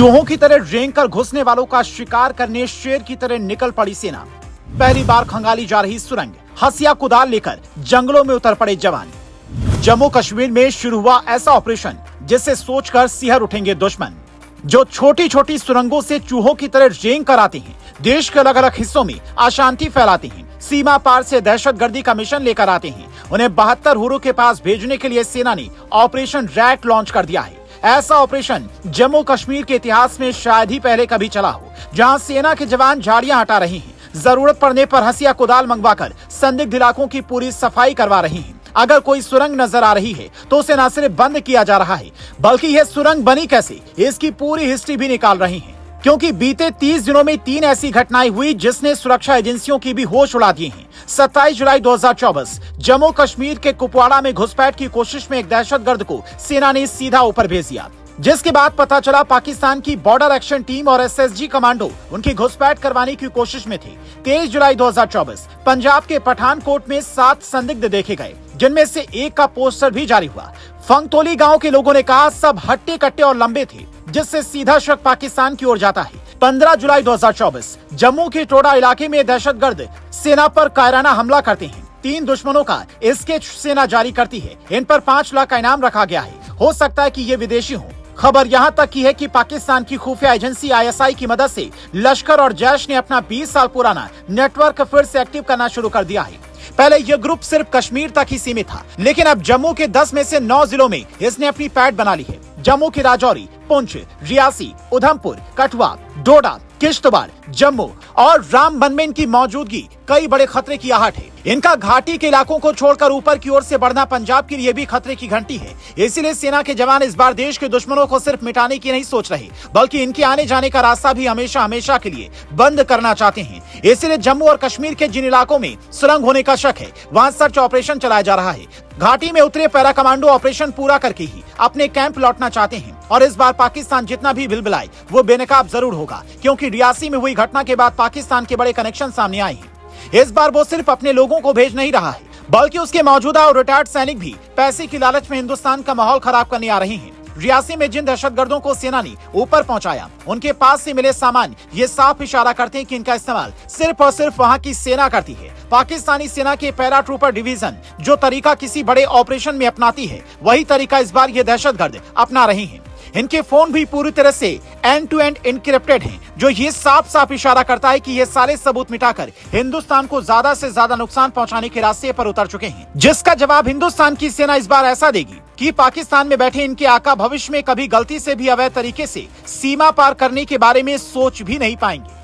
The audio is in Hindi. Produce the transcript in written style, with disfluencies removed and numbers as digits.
चूहों की तरह रेंग कर घुसने वालों का शिकार करने शेर की तरह निकल पड़ी सेना। पहली बार खंगाली जा रही सुरंग, हसिया कुदाल लेकर जंगलों में उतर पड़े जवान। जम्मू कश्मीर में शुरू हुआ ऐसा ऑपरेशन जिसे सोचकर सिहर उठेंगे दुश्मन। जो छोटी छोटी सुरंगों से चूहों की तरह रेंग कर आते हैं, देश के अलग अलग हिस्सों में अशांति फैलाते हैं, सीमा पार से दहशतगर्दी का मिशन लेकर आते हैं, उन्हें 72 हुरों के पास भेजने के लिए सेना ने ऑपरेशन रैट लॉन्च कर दिया है। ऐसा ऑपरेशन जम्मू कश्मीर के इतिहास में शायद ही पहले कभी चला हो, जहां सेना के जवान झाड़ियां हटा रहे हैं, जरूरत पड़ने पर हसिया कुदाल मंगवाकर संदिग्ध इलाकों की पूरी सफाई करवा रहे हैं। अगर कोई सुरंग नजर आ रही है तो उसे न सिर्फ बंद किया जा रहा है, बल्कि यह सुरंग बनी कैसे, इसकी पूरी हिस्ट्री भी निकाल रहे हैं। क्योंकि बीते 30 दिनों में 3 ऐसी घटनाएं हुई जिसने सुरक्षा एजेंसियों की भी होश उड़ा दिए हैं। 27 जुलाई 2024 जम्मू कश्मीर के कुपवाड़ा में घुसपैठ की कोशिश में एक दहशतगर्द को सेना ने सीधा ऊपर भेज दिया, जिसके बाद पता चला पाकिस्तान की बॉर्डर एक्शन टीम और एसएसजी कमांडो उनकी घुसपैठ करवाने की कोशिश में थे। 23 जुलाई 2024 पंजाब के पठानकोट में 7 संदिग्ध देखे गए, जिनमें से एक का पोस्टर भी जारी हुआ। फंगतोली गांव के लोगों ने कहा सब हट्टे कट्टे और लंबे थे, जिससे सीधा शक पाकिस्तान की ओर जाता है। 15 जुलाई 2024 जम्मू के टोडा इलाके में दहशतगर्द सेना पर कायराना हमला करते हैं। 3 दुश्मनों का स्केच सेना जारी करती है। इन पर 5 लाख का इनाम रखा गया है। हो सकता है कि ये विदेशी हों। खबर यहाँ तक की है कि पाकिस्तान की खुफिया एजेंसी आईएसआई की मदद से लश्कर और जैश ने अपना 20 साल पुराना नेटवर्क फिर से एक्टिव करना शुरू कर दिया है। पहले यह ग्रुप सिर्फ कश्मीर तक ही सीमित था, लेकिन अब जम्मू के 10 में से 9 जिलों में इसने अपनी पैठ बना ली है। जम्मू की राजौरी, पुंछ, रियासी, उधमपुर, कठुआ, डोडा, किश्तवाड़, जम्मू और रामबन में इनकी मौजूदगी कई बड़े खतरे की आहट है। इनका घाटी के इलाकों को छोड़कर ऊपर की ओर से बढ़ना पंजाब के लिए भी खतरे की घंटी है। इसीलिए सेना के जवान इस बार देश के दुश्मनों को सिर्फ मिटाने की नहीं सोच रहे, बल्कि इनके आने जाने का रास्ता भी हमेशा हमेशा के लिए बंद करना चाहते हैं। इसीलिए जम्मू और कश्मीर के जिन इलाकों में सुरंग होने का शक है, वहाँ सर्च ऑपरेशन चलाया जा रहा है। घाटी में उतरे पैरा कमांडो ऑपरेशन पूरा करके ही अपने कैंप लौटना चाहते हैं। और इस बार पाकिस्तान जितना भी बिलबिलाए वो बेनकाब जरूर होगा, क्योंकि रियासी में हुई घटना के बाद पाकिस्तान के बड़े कनेक्शन सामने आए हैं। इस बार वो सिर्फ अपने लोगों को भेज नहीं रहा है, बल्कि उसके मौजूदा और रिटायर्ड सैनिक भी पैसे की लालच में हिंदुस्तान का माहौल खराब करने आ रहे हैं। रियासी में जिन दहशतगर्दों को सेना ने ऊपर पहुंचाया, उनके पास से मिले सामान ये साफ इशारा करते हैं कि इनका इस्तेमाल सिर्फ और सिर्फ वहां की सेना करती है। पाकिस्तानी सेना के पैरा ट्रूपर डिवीजन जो तरीका किसी बड़े ऑपरेशन में अपनाती है, वही तरीका इस बार ये दहशतगर्द अपना रहे हैं। इनके फोन भी पूरी तरह से एंड टू एंड इनक्रिप्टेड हैं, जो ये साफ साफ इशारा करता है कि ये सारे सबूत मिटाकर हिंदुस्तान को ज्यादा से ज्यादा नुकसान पहुंचाने के रास्ते पर उतर चुके हैं, जिसका जवाब हिंदुस्तान की सेना इस बार ऐसा देगी कि पाकिस्तान में बैठे इनके आका भविष्य में कभी गलती से भी अवैध तरीके से सीमा पार करने के बारे में सोच भी नहीं पाएंगे।